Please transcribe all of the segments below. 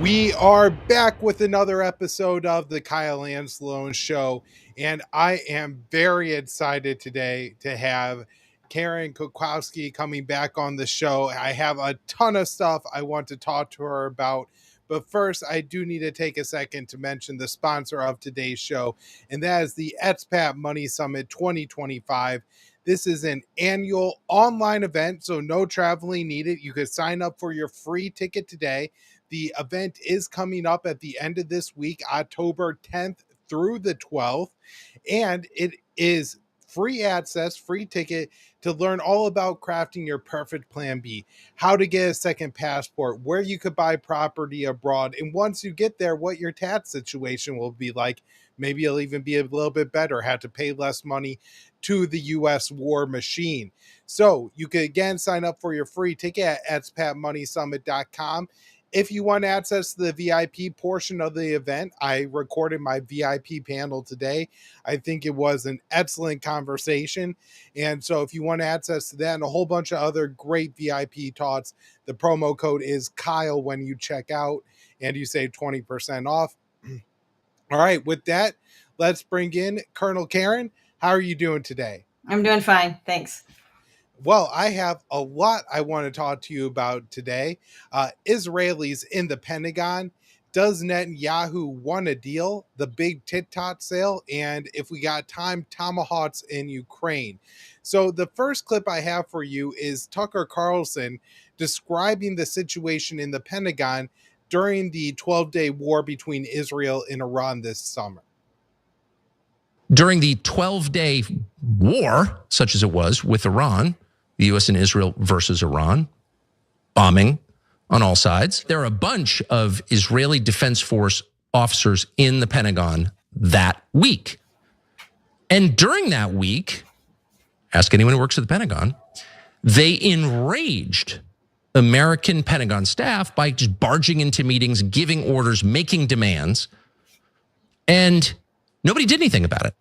We are back with another episode of the Kyle and Sloan Show, and I am very excited today to have Karen Kwiatkowski coming back on the show. I have a ton of stuff I want to talk to her about, but first, I do need to take a second to mention the sponsor of today's show, and that is the Expat Money Summit 2025. This is an annual online event, so no traveling needed. You could sign up for your free ticket today. The event is coming up at the end of this week, October 10th through the 12th, and it is free access, free ticket to learn all about crafting your perfect plan B, how to get a second passport, where you could buy property abroad, and once you get there, what your tax situation will be like. Maybe it'll even be a little bit better, have to pay less money to the U.S. war machine. So you can again sign up for your free ticket at expatmoneysummit.com. If you want access to the VIP portion of the event, I recorded my VIP panel today. I think it was an excellent conversation. And so if you want access to that and a whole bunch of other great VIP talks, the promo code is Kyle when you check out and you save 20% off. All right, with that, let's bring in Colonel Karen. How are you doing today? I'm doing fine, thanks. Well, I have a lot I want to talk to you about today. Israelis in the Pentagon. Does Netanyahu want a deal? The big TikTok sale, and if we got time, tomahawks in Ukraine. So the first clip I have for you is Tucker Carlson describing the situation in the Pentagon during the 12-day war between Israel and Iran this summer. During the 12-day war, such as it was with Iran, the U.S. and Israel versus Iran, bombing on all sides. There are a bunch of Israeli Defense Force officers in the Pentagon that week. And during that week, ask anyone who works at the Pentagon, they enraged American Pentagon staff by just barging into meetings, giving orders, making demands, and nobody did anything about it.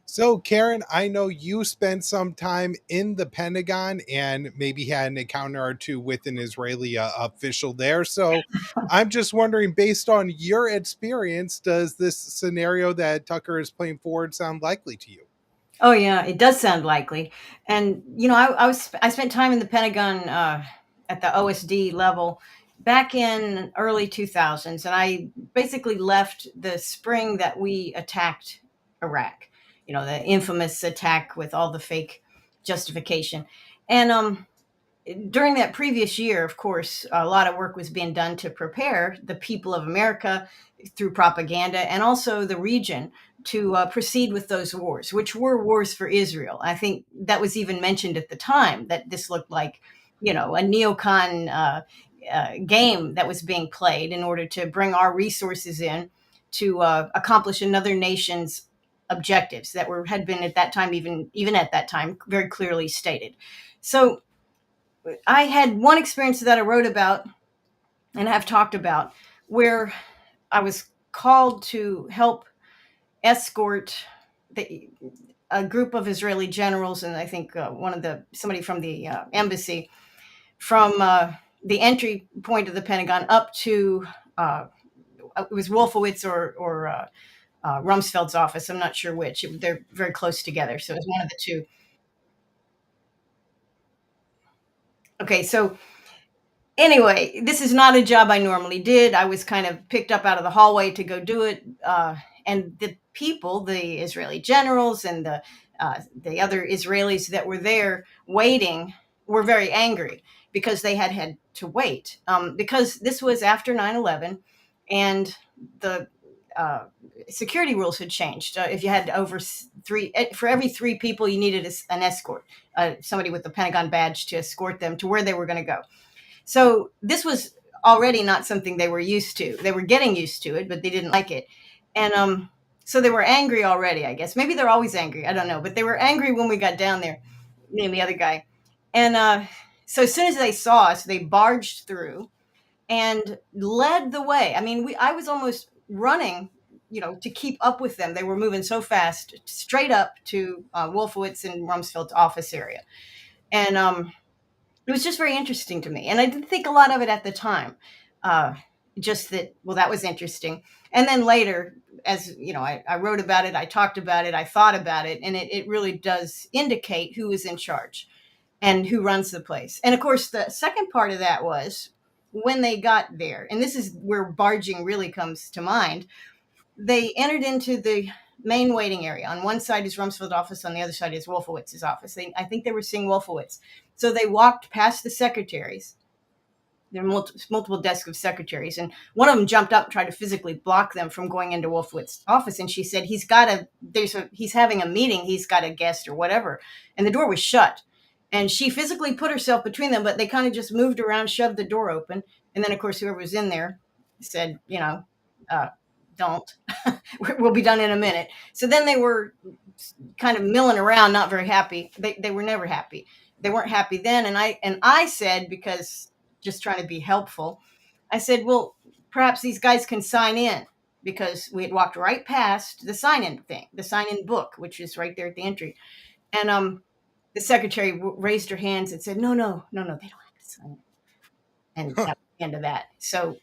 So, Karen, I know you spent some time in the Pentagon and maybe had an encounter or two with an Israeli official there. So I'm just wondering, based on your experience, does this scenario that Tucker is playing forward sound likely to you? Oh yeah, it does sound likely. And you know, I spent time in the Pentagon at the OSD level back in early 2000s, and I basically left the spring that we attacked Iraq. You know, the infamous attack with all the fake justification. And during that previous year, of course, a lot of work was being done to prepare the people of America through propaganda and also the region to proceed with those wars, which were wars for Israel. I think that was even mentioned at the time that this looked like, you know, a neocon game that was being played in order to bring our resources in to accomplish another nation's objectives that had been at that time, even at that time, very clearly stated. So I had one experience that I wrote about and have talked about where I was called to help escort a group of Israeli generals, and I think somebody from the embassy from the entry point of the Pentagon up to it was Wolfowitz or Rumsfeld's office. I'm not sure which. They're very close together, so it was one of the two. Okay, so anyway, this is not a job I normally did. I was kind of picked up out of the hallway to go do it. And the people, the Israeli generals and the other Israelis that were there waiting were very angry because they had to wait. Because this was after 9/11 and the security rules had changed. If you had over for every 3 people, you needed an escort, somebody with the Pentagon badge to escort them to where they were going to go. So this was already not something they were used to. They were getting used to it, but they didn't like it. And so they were angry already, I guess. Maybe they're always angry. I don't know. But they were angry when we got down there, me and the other guy. And so as soon as they saw us, they barged through and led the way. I mean, I was almost running, you know, to keep up with them. They were moving so fast, straight up to Wolfowitz and Rumsfeld's office area. And it was just very interesting to me. And I didn't think a lot of it at the time. just that, well, that was interesting. And then later, as you know, I wrote about it, I talked about it, I thought about it, and it really does indicate who is in charge and who runs the place. And of course, the second part of that was when they got there, and this is where barging really comes to mind. They entered into the main waiting area. On one side is Rumsfeld's office, on the other side is Wolfowitz's office. I think they were seeing Wolfowitz. So they walked past the secretaries. There are multiple desks of secretaries, and one of them jumped up and tried to physically block them from going into Wolfowitz's office. And she said, he's having a meeting, he's got a guest or whatever. And the door was shut. And she physically put herself between them, but they kind of just moved around, shoved the door open. And then, of course, whoever was in there said, don't. We'll be done in a minute. So then they were kind of milling around, not very happy. They were never happy. They weren't happy then. And I said, because just trying to be helpful, I said, well, perhaps these guys can sign in, because we had walked right past the sign-in thing, the sign-in book, which is right there at the entry. And the secretary raised her hands and said, no, they don't have to sign in. And that was the end of that. So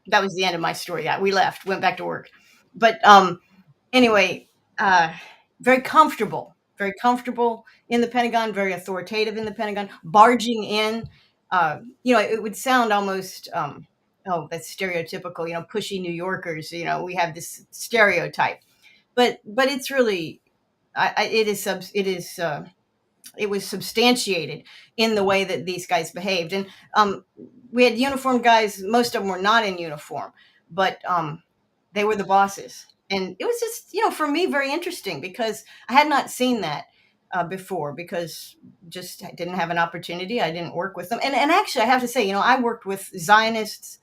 that was the end of my story. Yeah, we left, went back to work. But anyway, very comfortable in the Pentagon, very authoritative in the Pentagon, barging in. It would sound almost, that's stereotypical, pushy New Yorkers. We have this stereotype, but it's really, it was substantiated in the way that these guys behaved. And we had uniformed guys. Most of them were not in uniform, but they were the bosses. And it was just, for me, very interesting, because I had not seen that before, because just I didn't have an opportunity. I didn't work with them. And actually, I have to say, I worked with Zionists,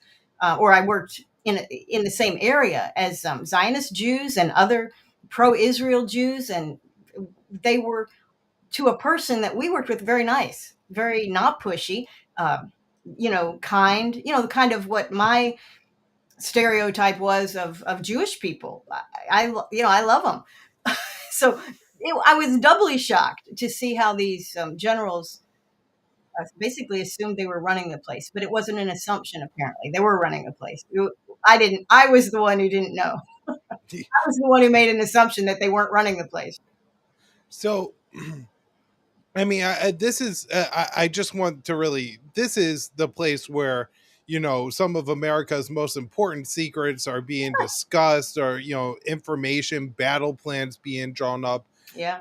or I worked in the same area as Zionist Jews and other pro-Israel Jews. And they were, to a person that we worked with, very nice, very not pushy, kind, kind of what my stereotype was of Jewish people. I love them. So I was doubly shocked to see how these generals basically assumed they were running the place, but it wasn't an assumption. Apparently they were running the place. I was the one who didn't know. I was the one who made an assumption that they weren't running the place. So, I mean, this is, I just want to really, this is the place where, some of America's most important secrets are being discussed, or, information, battle plans being drawn up,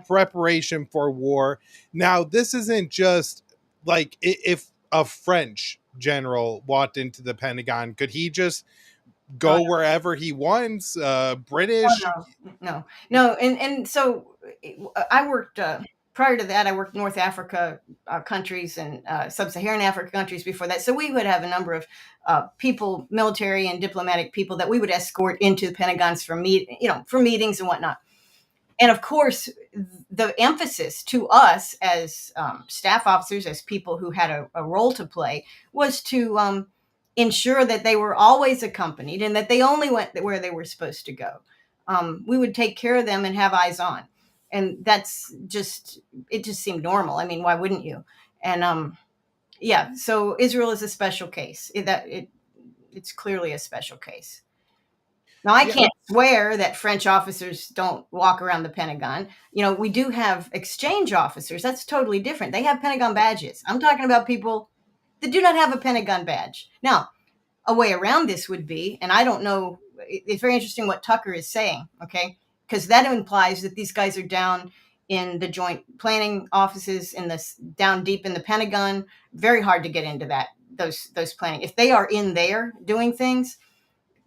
preparation for war. Now, this isn't just like, if a French general walked into the Pentagon, could he just go wherever he wants? British? No. And so I worked, prior to that, I worked North Africa countries and sub-Saharan Africa countries before that. So we would have a number of people, military and diplomatic people, that we would escort into the Pentagons for meetings and whatnot. And of course, the emphasis to us as staff officers, as people who had a role to play, was to ensure that they were always accompanied and that they only went where they were supposed to go. We would take care of them and have eyes on. And it just seemed normal. I mean, why wouldn't you? And so Israel is a special case. It's clearly a special case. Now, I can't swear that French officers don't walk around the Pentagon. We do have exchange officers. That's totally different. They have Pentagon badges. I'm talking about people that do not have a Pentagon badge. Now, a way around this would be, and I don't know, it's very interesting what Tucker is saying, okay? Because that implies that these guys are down in the joint planning offices, down deep in the Pentagon. Very hard to get into those planning. If they are in there doing things,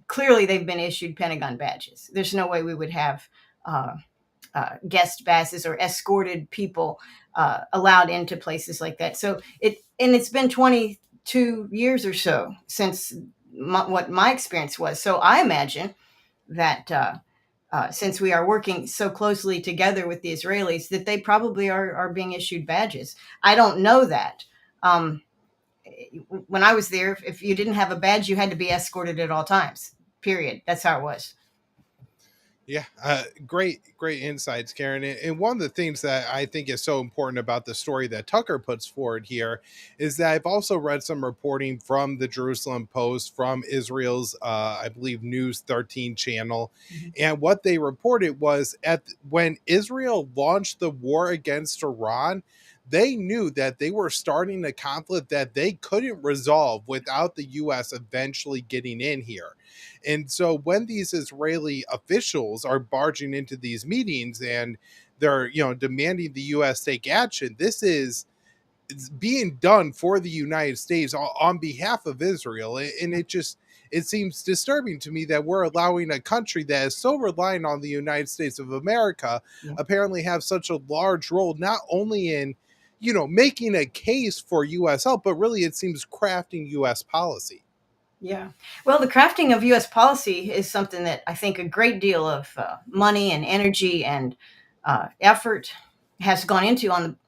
clearly they've been issued Pentagon badges. There's no way we would have guest badges or escorted people allowed into places like that. So it's been 22 years or so since what my experience was. So I imagine that since we are working so closely together with the Israelis, that they probably are being issued badges. I don't know that. When I was there, if you didn't have a badge, you had to be escorted at all times, period. That's how it was. Yeah, great insights, Karen. And one of the things that I think is so important about the story that Tucker puts forward here is that I've also read some reporting from the Jerusalem Post, from Israel's, I believe, News 13 channel, Mhm. and what they reported was when Israel launched the war against Iran. They knew that they were starting a conflict that they couldn't resolve without the U.S. eventually getting in here. And so when these Israeli officials are barging into these meetings and they're, demanding the US take action, this is it's being done for the United States on behalf of Israel. And it seems disturbing to me that we're allowing a country that is so reliant on the United States of America Yeah. apparently have such a large role, not only in, making a case for US help, but really it seems crafting US policy. Yeah. Well, the crafting of U.S. policy is something that I think a great deal of money and energy and effort has gone into on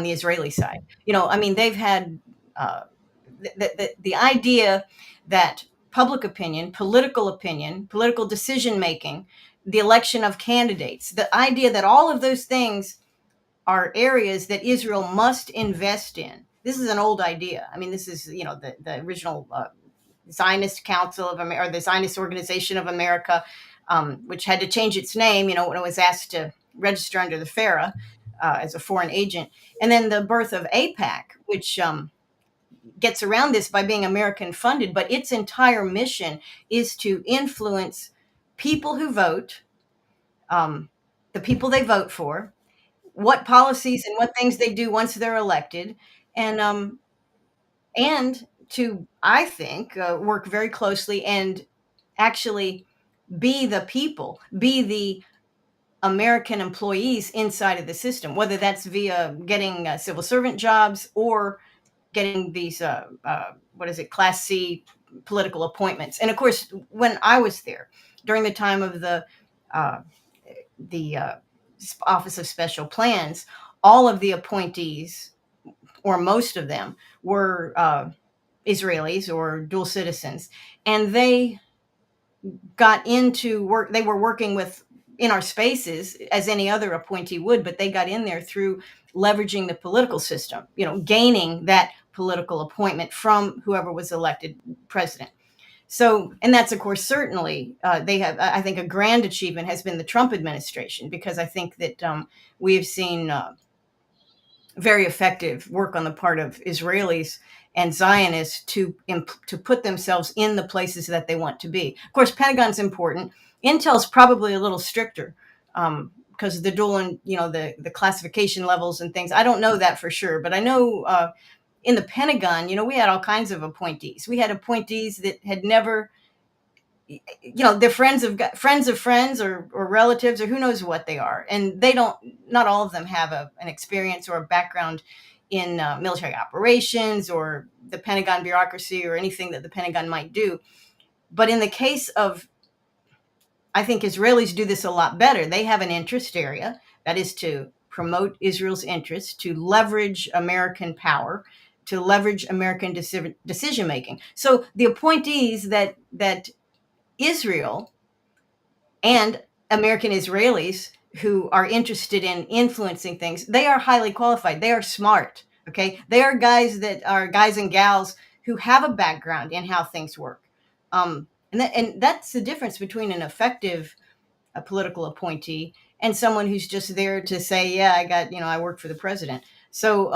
the Israeli side. I mean, they've had uh, the idea that public opinion, political decision making, the election of candidates, the idea that all of those things are areas that Israel must invest in. This is an old idea. I mean, this is the original Zionist Council of America, or the Zionist Organization of America, which had to change its name, when it was asked to register under the FARA as a foreign agent. And then the birth of APAC, which gets around this by being American funded, but its entire mission is to influence people who vote, um, the people they vote for, what policies and what things they do once they're elected, and to, I think, work very closely and actually be the people, be the American employees inside of the system, whether that's via getting civil servant jobs or getting these, what is it, Class C political appointments. And of course, when I was there during the time of uh, the Office of Special Plans, all of the appointees, or most of them, were Israelis or dual citizens, and they got into work. They were working with in our spaces as any other appointee would, but they got in there through leveraging the political system, gaining that political appointment from whoever was elected president. So, and that's, of course, certainly they have, I think, a grand achievement has been the Trump administration, because I think that we have seen very effective work on the part of Israelis and Zionists to put themselves in the places that they want to be. Of course, Pentagon's important. Intel's probably a little stricter because of the dual and the classification levels and things. I don't know that for sure, but I know in the Pentagon, we had all kinds of appointees. We had appointees that had never, they're friends of friends, or relatives, or who knows what they are, and they don't, not all of them have an experience or a background in military operations or the Pentagon bureaucracy or anything that the Pentagon might do. But in the case of, I think Israelis do this a lot better. They have an interest area that is to promote Israel's interests, to leverage American power, to leverage American decision making. So the appointees that Israel and American Israelis who are interested in influencing things, they are highly qualified. They are smart. Okay. They are guys and gals who have a background in how things work. And that's the difference between an effective political appointee and someone who's just there to say, yeah, I work for the president. So,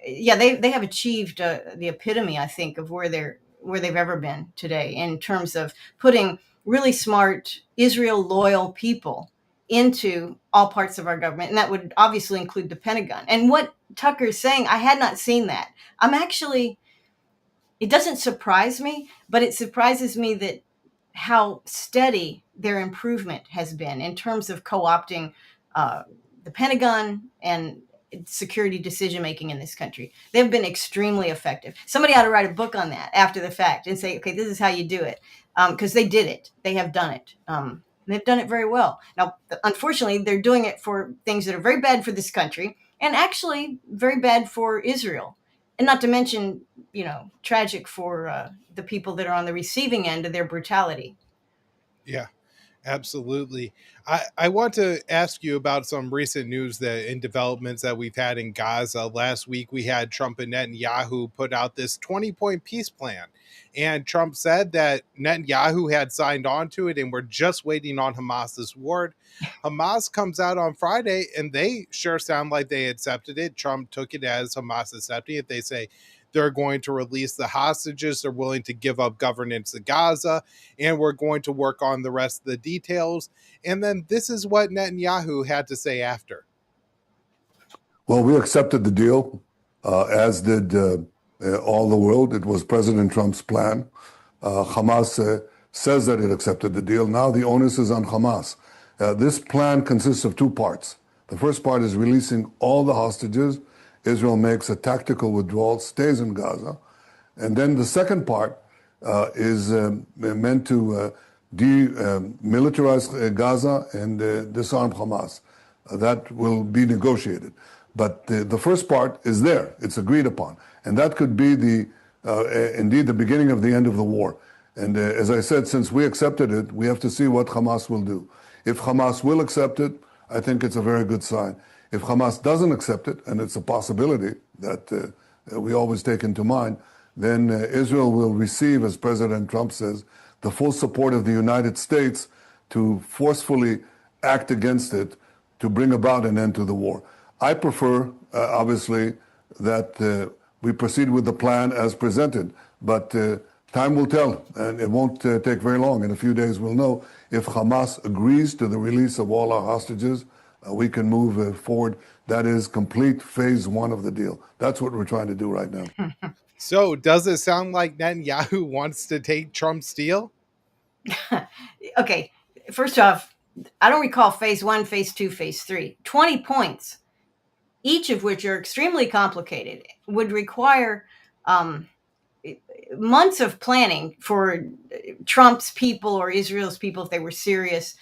yeah, they have achieved the epitome, I think, of where they've ever been today in terms of putting really smart Israel loyal people into all parts of our government, and that would obviously include the Pentagon. And what Tucker is saying, I had not seen that. I'm actually, it doesn't surprise me, but it surprises me that how steady their improvement has been in terms of co-opting uh, the Pentagon and security decision making in this country. They've been extremely effective. Somebody ought to write a book on that after the fact and say, okay, this is how you do it, because they did it. They have done it. They've done it very well. Now, unfortunately, they're doing it for things that are very bad for this country and actually very bad for Israel. And not to mention, tragic for the people that are on the receiving end of their brutality. Yeah. Absolutely. I want to ask you about some recent news that and developments that we've had in Gaza. Last week, we had Trump and Netanyahu put out this 20-point peace plan. And Trump said that Netanyahu had signed on to it and we're just waiting on Hamas's word. Hamas comes out on Friday and they sure sound like they accepted it. Trump took it as Hamas accepting it. They say they're going to release the hostages. They're willing to give up governance of Gaza, and we're going to work on the rest of the details. And then this is what Netanyahu had to say after. Well, we accepted the deal, as did all the world. It was President Trump's plan. Hamas says that it accepted the deal. Now the onus is on Hamas. This plan consists of two parts. The first part is releasing all the hostages. Israel makes a tactical withdrawal, stays in Gaza. And then the second part is meant to demilitarize Gaza and disarm Hamas. That will be negotiated. But the first part is there. It's agreed upon. And that could be indeed the beginning of the end of the war. And as I said, since we accepted it, we have to see what Hamas will do. If Hamas will accept it, I think it's a very good sign. If Hamas doesn't accept it, and it's a possibility that we always take into mind, then Israel will receive, as President Trump says, the full support of the United States to forcefully act against it to bring about an end to the war. I prefer, obviously, that we proceed with the plan as presented, but time will tell, and it won't take very long. In a few days, we'll know if Hamas agrees to the release of all our hostages. We can move forward. That is complete phase one of the deal. That's what we're trying to do right now. So does it sound like Netanyahu wants to take Trump's deal? Okay, first off, I don't recall phase one, phase two, phase three. 20 points, each of which are extremely complicated, would require months of planning for Trump's people or Israel's people if they were serious.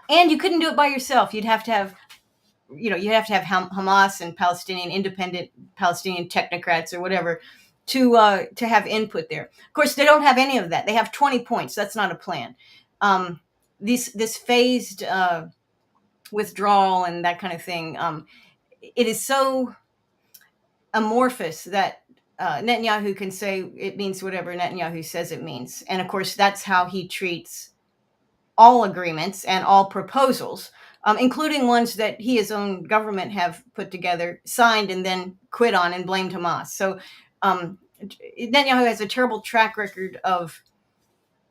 And you couldn't do it by yourself. You'd have to have Hamas and independent Palestinian technocrats or whatever to have input there. Of course, they don't have any of that. They have 20 points. That's not a plan. This phased withdrawal and that kind of thing, it is so amorphous that Netanyahu can say it means whatever Netanyahu says it means. And of course, that's how he treats all agreements and all proposals, including ones that his own government have put together, signed, and then quit on and blamed Hamas. So Netanyahu has a terrible track record of,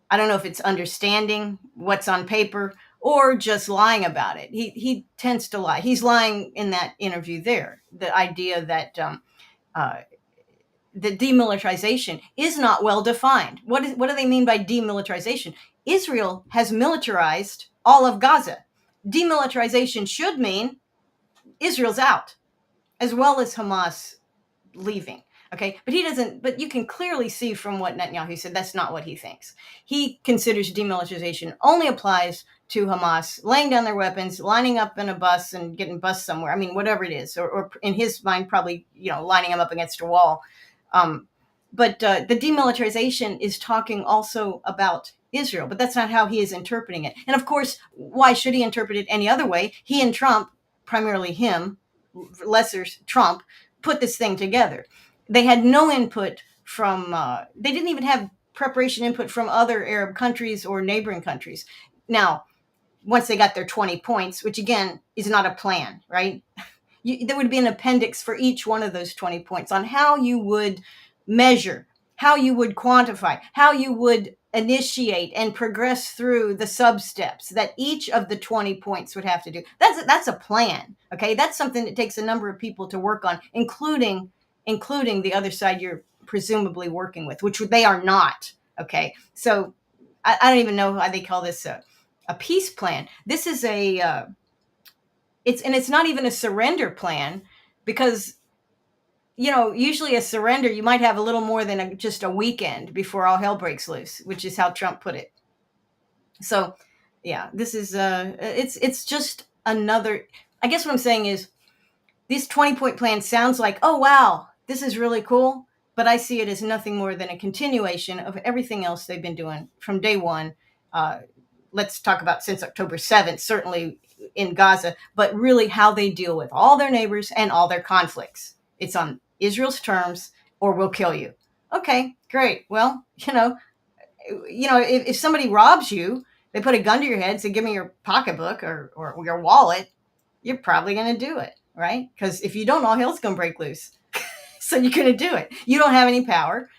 I don't know if it's understanding what's on paper or just lying about it. He tends to lie. He's lying in that interview there. The idea that the demilitarization is not well defined. What do they mean by demilitarization? Israel has militarized all of Gaza. Demilitarization should mean Israel's out, as well as Hamas leaving. Okay, but he doesn't. But you can clearly see from what Netanyahu said, that's not what he thinks. He considers demilitarization only applies to Hamas laying down their weapons, lining up in a bus and getting bussed somewhere. I mean, whatever it is, or in his mind, probably lining them up against a wall. But the demilitarization is talking also about Israel, but that's not how he is interpreting it. And of course, why should he interpret it any other way? He and Trump, primarily him, lesser Trump, put this thing together. They had no input from, they didn't even have preparation input from other Arab countries or neighboring countries. Now, once they got their 20 points, which again is not a plan, right? There would be an appendix for each one of those 20 points on how you would measure, how you would quantify, how you would initiate and progress through the sub-steps that each of the 20 points would have to do. That's a plan, okay? That's something that takes a number of people to work on, including the other side you're presumably working with, which they are not, okay? So I don't even know why they call this a peace plan. This is it's not even a surrender plan, because usually a surrender, you might have a little more than just a weekend before all hell breaks loose, which is how Trump put it. So, yeah, this is it's just another. I guess what I'm saying is, this 20-point plan sounds like, oh wow, this is really cool, but I see it as nothing more than a continuation of everything else they've been doing from day one, let's talk about since October 7th, certainly in Gaza, but really how they deal with all their neighbors and all their conflicts. It's on Israel's terms, or we'll kill you. Okay, great. Well, if somebody robs you, they put a gun to your head, say, give me your pocketbook or your wallet, you're probably going to do it, right? Because if you don't, all hell's going to break loose. So you're going to do it. You don't have any power.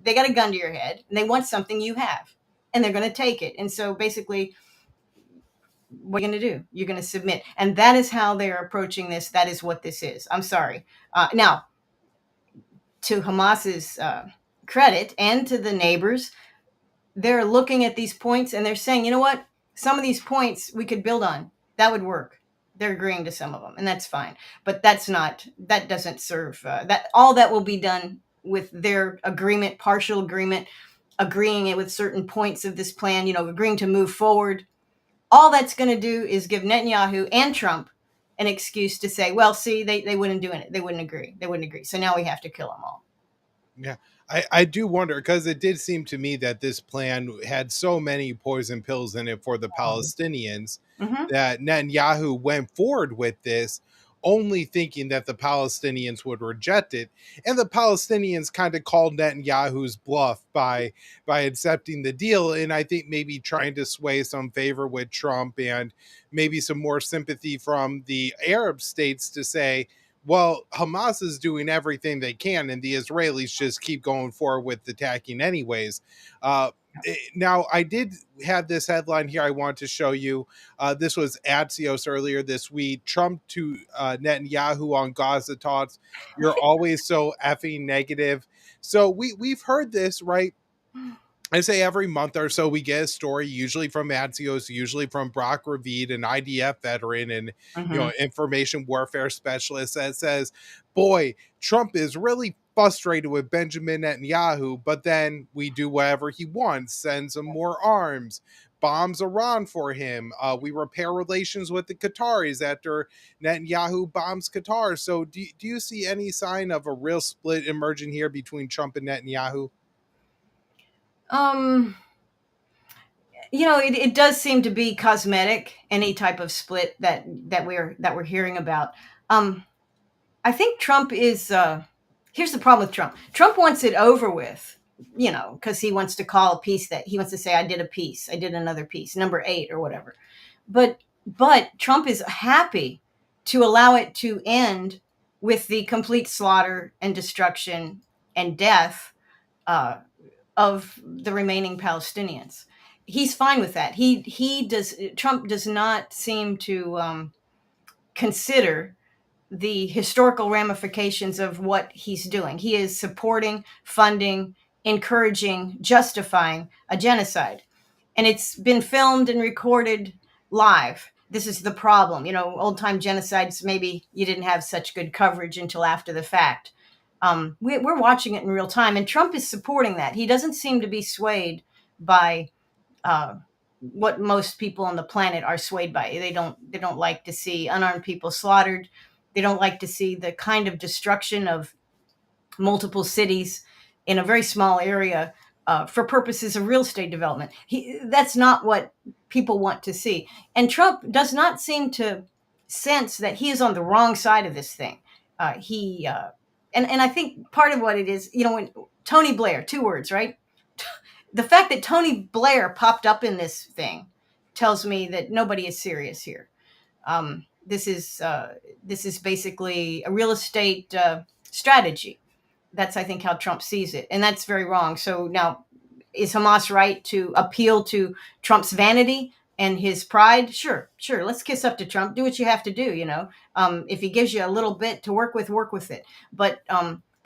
They got a gun to your head, and they want something you have, and they're going to take it. And so basically, what are you going to do? You're going to submit. And that is how they're approaching this. That is what this is. I'm sorry. Now, to Hamas's credit and to the neighbors, they're looking at these points and they're saying, you know what? Some of these points we could build on. That would work. They're agreeing to some of them, and that's fine. But that doesn't serve that. All that will be done with their agreement, partial agreement, agreeing with certain points of this plan, agreeing to move forward. All that's going to do is give Netanyahu and Trump an excuse to say, well, see, they wouldn't do it. They wouldn't agree. So now we have to kill them all. Yeah. I do wonder, because it did seem to me that this plan had so many poison pills in it for the Palestinians that Netanyahu went forward with this only thinking that the Palestinians would reject it. And the Palestinians kind of called Netanyahu's bluff by accepting the deal. And I think maybe trying to sway some favor with Trump and maybe some more sympathy from the Arab states to say, well, Hamas is doing everything they can, and the Israelis just keep going forward with attacking anyways. Now, I did have this headline here I want to show you. This was Axios earlier this week. Trump to Netanyahu on Gaza talks. You're always so effing negative. So we've heard this, right? I say every month or so we get a story, usually from Axios, usually from Brock Ravid, an IDF veteran and information warfare specialist, that says, boy, Trump is really frustrated with Benjamin Netanyahu, but then we do whatever he wants, sends him more arms, bombs Iran for him. We repair relations with the Qataris after Netanyahu bombs Qatar. So do you see any sign of a real split emerging here between Trump and Netanyahu? It does seem to be cosmetic, any type of split that we're hearing about. I think Trump is, here's the problem with Trump. Trump wants it over with, because he wants to call a piece that he wants to say, I did a piece, I did another piece, number 8 or whatever. But Trump is happy to allow it to end with the complete slaughter and destruction and death of the remaining Palestinians. He's fine with that. Trump does not seem to consider the historical ramifications of what he's doing. He is supporting, funding, encouraging, justifying a genocide. And it's been filmed and recorded live. This is the problem. Old time genocides, maybe you didn't have such good coverage until after the fact. We're watching it in real time, and Trump is supporting that. He doesn't seem to be swayed by what most people on the planet are swayed by. They don't like to see unarmed people slaughtered. They don't like to see the kind of destruction of multiple cities in a very small area for purposes of real estate development. That's not what people want to see. And Trump does not seem to sense that he is on the wrong side of this thing. And I think part of what it is, when Tony Blair, 2 words, right? The fact that Tony Blair popped up in this thing tells me that nobody is serious here. This is basically a real estate strategy. That's, I think, how Trump sees it. And that's very wrong. So now, is Hamas right to appeal to Trump's vanity and his pride? Sure. Let's kiss up to Trump. Do what you have to do. If he gives you a little bit to work with it. But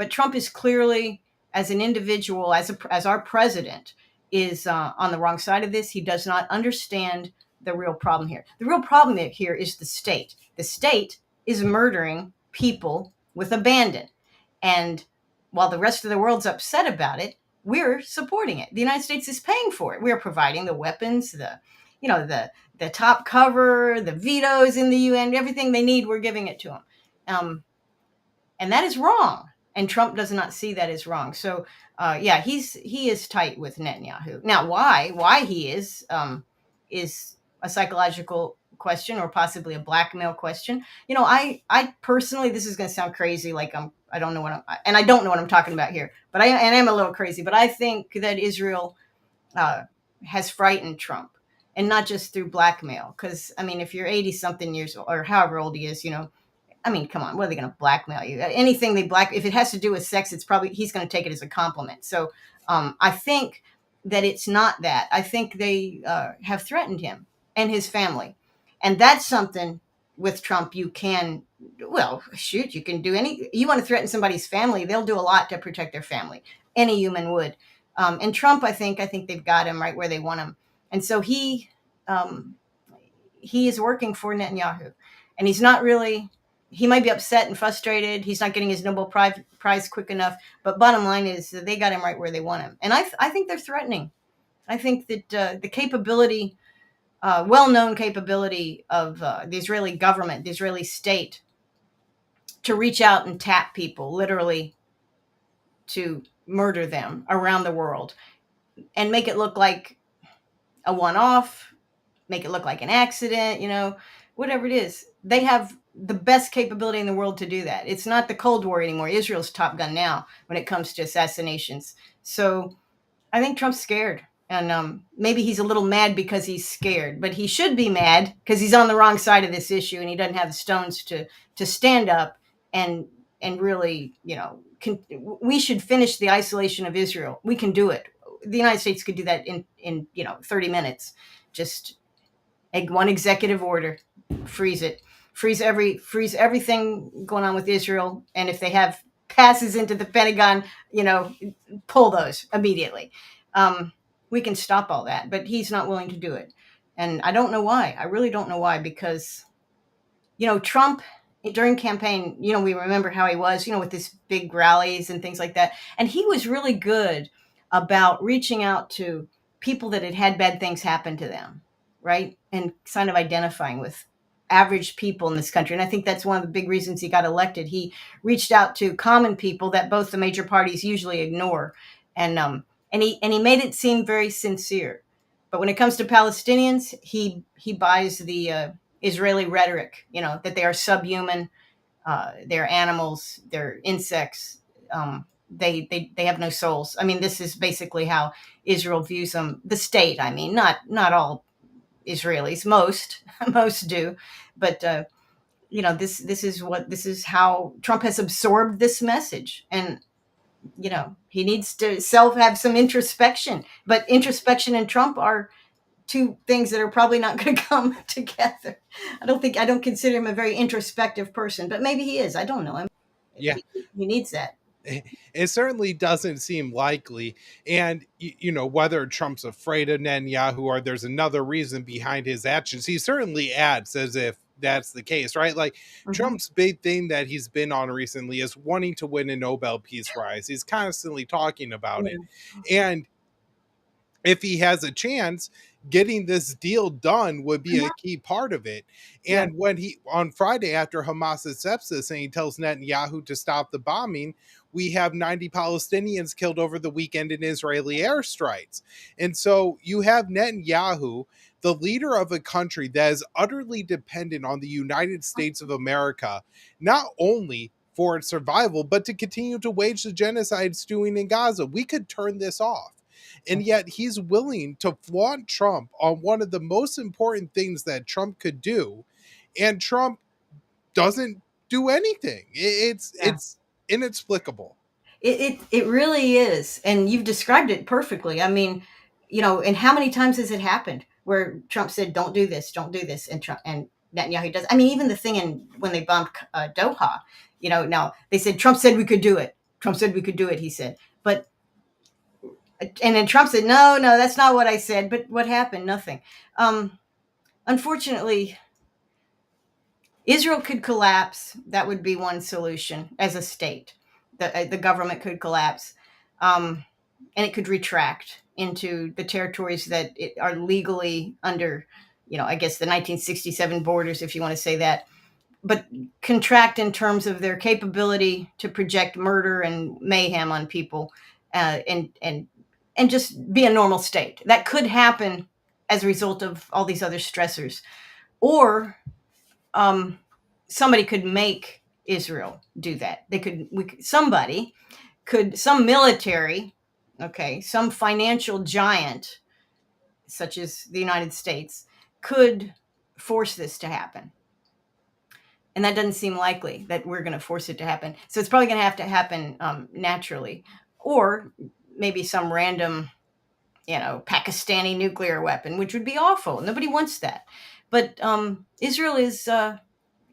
Trump is clearly, as an individual, as our president, is on the wrong side of this. He does not understand the real problem here. The real problem here is the state. The state is murdering people with abandon. And while the rest of the world's upset about it, we're supporting it. The United States is paying for it. We're providing the weapons, the top cover, the vetoes in the UN, everything they need, we're giving it to them. And that is wrong. And Trump does not see that as wrong. So, he is tight with Netanyahu. Now, why he is is a psychological question or possibly a blackmail question. I personally, this is going to sound crazy, like I don't know and I don't know what I'm talking about here, but I am a little crazy. But I think that Israel has frightened Trump, and not just through blackmail. Because I mean, if you're 80 something years old, or however old he is, I mean, come on, what are they going to blackmail you? Anything if it has to do with sex, it's probably, he's going to take it as a compliment. So I think that it's not that. I think they have threatened him and his family. And that's something with Trump you can, well, shoot, you can do you want to threaten somebody's family, they'll do a lot to protect their family. Any human would. And Trump, I think they've got him right where they want him. And so he is working for Netanyahu. And he's not really, he might be upset and frustrated. He's not getting his Nobel Prize quick enough. But bottom line is that they got him right where they want him. And I think they're threatening. I think that the capability, well-known capability of the Israeli government, the Israeli state, to reach out and tap people, literally to murder them around the world and make it look like a one-off, make it look like an accident, whatever it is. They have the best capability in the world to do that. It's not the Cold War anymore. Israel's top gun now when it comes to assassinations. So I think Trump's scared. And maybe he's a little mad because he's scared, but he should be mad because he's on the wrong side of this issue and he doesn't have the stones to stand up and really, we should finish the isolation of Israel. We can do it. The United States could do that in 30 minutes. Just one executive order, freeze it, freeze everything going on with Israel. And if they have passes into the Pentagon, pull those immediately. We can stop all that, but he's not willing to do it. And I don't know why. I really don't know why, because, Trump during campaign, we remember how he was, with his big rallies and things like that. And he was really good about reaching out to people that had bad things happen to them, right? And kind of identifying with average people in this country. And I think that's one of the big reasons he got elected. He reached out to common people that both the major parties usually ignore. And he made it seem very sincere. But when it comes to Palestinians, he buys the Israeli rhetoric, that they are subhuman, they're animals, they're insects, they have no souls. I mean, this is basically how Israel views them. The state, I mean, not all Israelis, most do, but this is how Trump has absorbed this message. And he needs to have some introspection, but introspection and Trump are two things that are probably not going to come together. I don't consider him a very introspective person, but maybe he is. I don't know him. Yeah. He needs that. It certainly doesn't seem likely. And, whether Trump's afraid of Netanyahu or there's another reason behind his actions, he certainly acts as if that's the case, right? Like Trump's big thing that he's been on recently is wanting to win a Nobel Peace Prize. He's constantly talking about it. And if he has a chance, getting this deal done would be a key part of it. And when on Friday, after Hamas accepts this and he tells Netanyahu to stop the bombing, we have 90 Palestinians killed over the weekend in Israeli airstrikes. And so you have Netanyahu, the leader of a country that is utterly dependent on the United States of America, not only for its survival, but to continue to wage the genocide stewing in Gaza. We could turn this off. And yet he's willing to flaunt Trump on one of the most important things that Trump could do. And Trump doesn't do anything. It's inexplicable. It really is. And you've described it perfectly. I mean, and how many times has it happened where Trump said, don't do this. And Netanyahu does. I mean, even the thing when they bombed Doha, now they said, Trump said we could do it. He said. And then Trump said, no, that's not what I said. But what happened? Nothing. Unfortunately, Israel could collapse. That would be one solution as a state. The government could collapse. And it could retract into the territories that are legally under, I guess the 1967 borders, if you want to say that. But contract in terms of their capability to project murder and mayhem on people and just be a normal state. That could happen as a result of all these other stressors. Or somebody could make Israel do that. Some military, okay, some financial giant, such as the United States, could force this to happen. And that doesn't seem likely that we're going to force it to happen. So it's probably going to happen naturally, or maybe some random, Pakistani nuclear weapon, which would be awful. Nobody wants that. But Israel is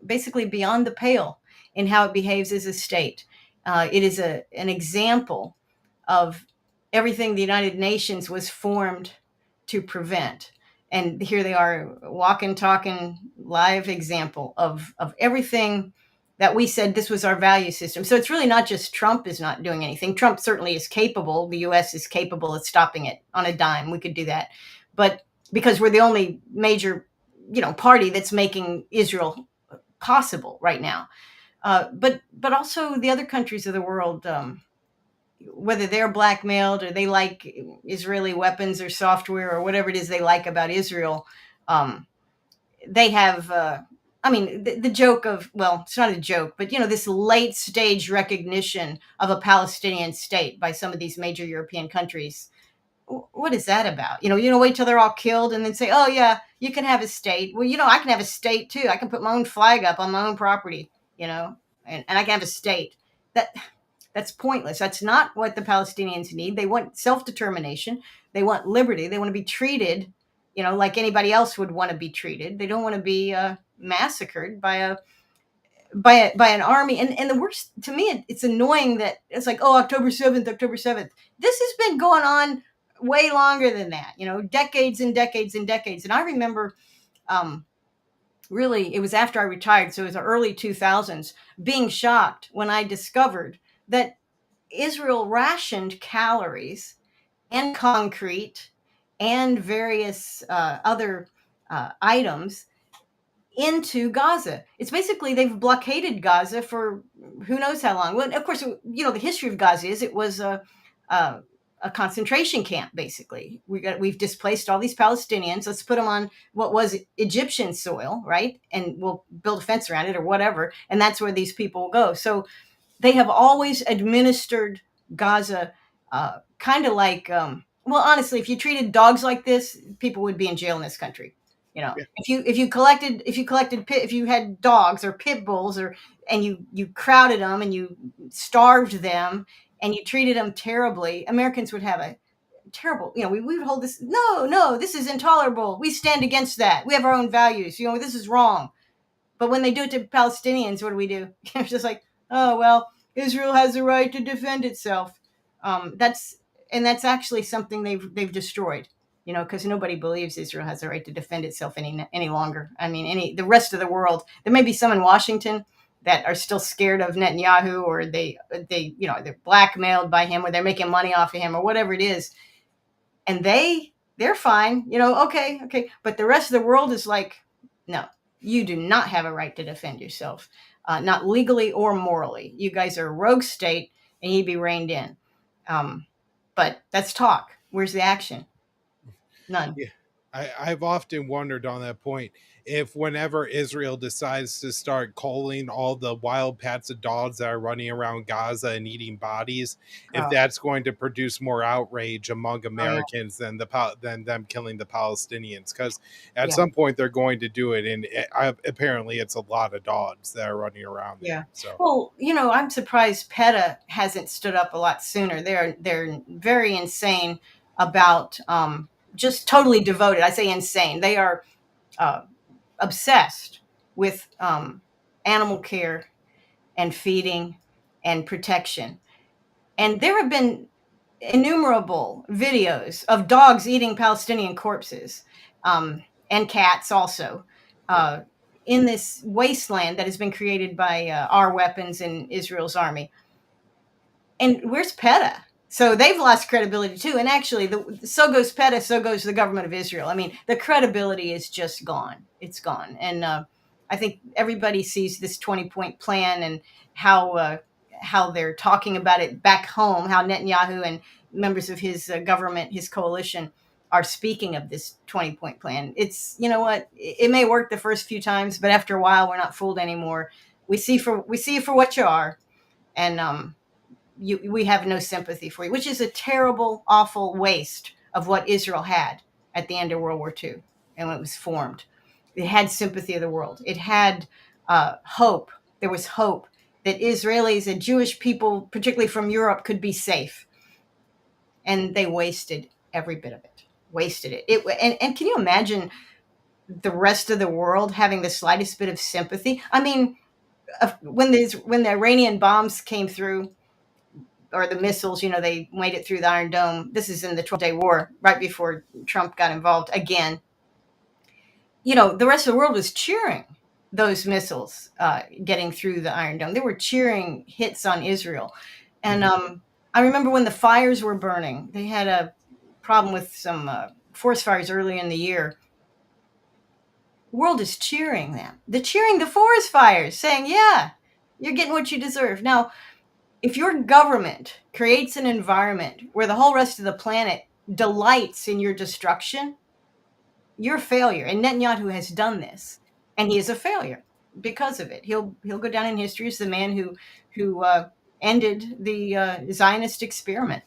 basically beyond the pale in how it behaves as a state. It is an example of everything the United Nations was formed to prevent. And here they are, walking, talking, live example of everything that we said this was our value system. So it's really not just Trump is not doing anything. Trump certainly is capable. The U.S. is capable of stopping it on a dime. We could do that. But because we're the only major, party that's making Israel possible right now. But also the other countries of the world, whether they're blackmailed or they like Israeli weapons or software or whatever it is they like about Israel, they have, the joke of, well, it's not a joke, but, this late stage recognition of a Palestinian state by some of these major European countries. What is that about? Wait till they're all killed and then say, oh, yeah, you can have a state. Well, I can have a state, too. I can put my own flag up on my own property, and I can have a state. That's pointless. That's not what the Palestinians need. They want self-determination. They want liberty. They want to be treated, like anybody else would want to be treated. They don't want to be massacred by an army. And the worst, to me, it's annoying that it's like, oh, October 7th. This has been going on way longer than that, decades and decades and decades. And I remember, really, it was after I retired, so it was the early 2000s, being shocked when I discovered that Israel rationed calories and concrete and various other items into Gaza. It's basically they've blockaded Gaza for who knows how long. Well, of course, the history of Gaza is it was a concentration camp. Basically, we've displaced all these Palestinians. Let's put them on what was Egyptian soil, right? And we'll build a fence around it or whatever, and that's where these people will go. So they have always administered Gaza kind of like, well, honestly, if you treated dogs like this, people would be in jail in this country. Yeah. If you had dogs or pit bulls and you crowded them and you starved them and you treated them terribly, Americans would have a terrible, we would hold this. No, this is intolerable. We stand against that. We have our own values. This is wrong. But when they do it to Palestinians, what do? It's just like, oh, well, Israel has the right to defend itself. That's actually something they've destroyed, because nobody believes Israel has the right to defend itself any longer. I mean, the rest of the world, there may be some in Washington that are still scared of Netanyahu, or they're blackmailed by him, or they're making money off of him, or whatever it is. And they're fine, okay. But the rest of the world is like, no, you do not have a right to defend yourself. Not legally or morally. You guys are a rogue state and you'd be reined in. But that's talk. Where's the action? None. Yeah. I've often wondered on that point if whenever Israel decides to start culling all the wild pats of dogs that are running around Gaza and eating bodies, if that's going to produce more outrage among Americans than them killing the Palestinians, because at some point they're going to do it, and apparently it's a lot of dogs that are running around there. So, well, I'm surprised PETA hasn't stood up a lot sooner. They're very insane about just totally devoted. I say insane. They are obsessed with animal care and feeding and protection. And there have been innumerable videos of dogs eating Palestinian corpses and cats also in this wasteland that has been created by our weapons and Israel's army. And where's PETA? So they've lost credibility too. And actually, so goes PETA, so goes the government of Israel. I mean, the credibility is just gone. It's gone. And I think everybody sees this 20-point plan and how they're talking about it back home, how Netanyahu and members of his government, his coalition, are speaking of this 20-point plan. It's, you know what, it may work the first few times, but after a while, we're not fooled anymore. We see you for what you are, and we have no sympathy for you, which is a terrible, awful waste of what Israel had at the end of World War II and when it was formed. It had sympathy of the world. It had hope. There was hope that Israelis and Jewish people, particularly from Europe, could be safe. And they wasted every bit of it. Wasted it. And can you imagine the rest of the world having the slightest bit of sympathy? I mean, when the Iranian bombs came through, or the missiles, they made it through the Iron Dome. This is in the 12-Day War, right before Trump got involved again. The rest of the world was cheering those missiles getting through the Iron Dome. They were cheering hits on Israel. And I remember when the fires were burning, they had a problem with some forest fires early in the year. The world is cheering them. They're cheering the forest fires, saying, yeah, you're getting what you deserve. Now, if your government creates an environment where the whole rest of the planet delights in your destruction, you're a failure. And Netanyahu has done this, and he is a failure because of it. He'll go down in history as the man who ended the Zionist experiment.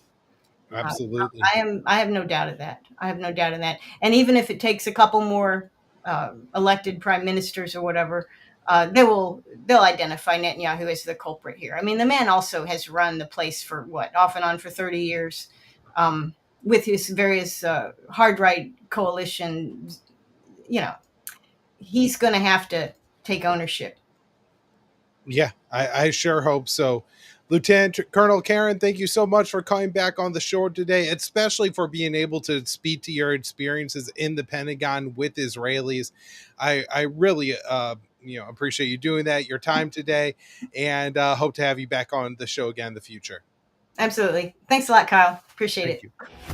Absolutely. I have no doubt of that. I have no doubt in that. And even if it takes a couple more elected prime ministers or whatever, they'll identify Netanyahu as the culprit here. I mean, the man also has run the place for off and on for 30 years, with his various hard right coalitions. He's going to have to take ownership. Yeah, I sure hope so. Lieutenant Colonel Karen, thank you so much for coming back on the show today, especially for being able to speak to your experiences in the Pentagon with Israelis. I really appreciate you doing that, your time today, and hope to have you back on the show again in the future. Absolutely. Thanks a lot, Kyle. Appreciate it. Thank you.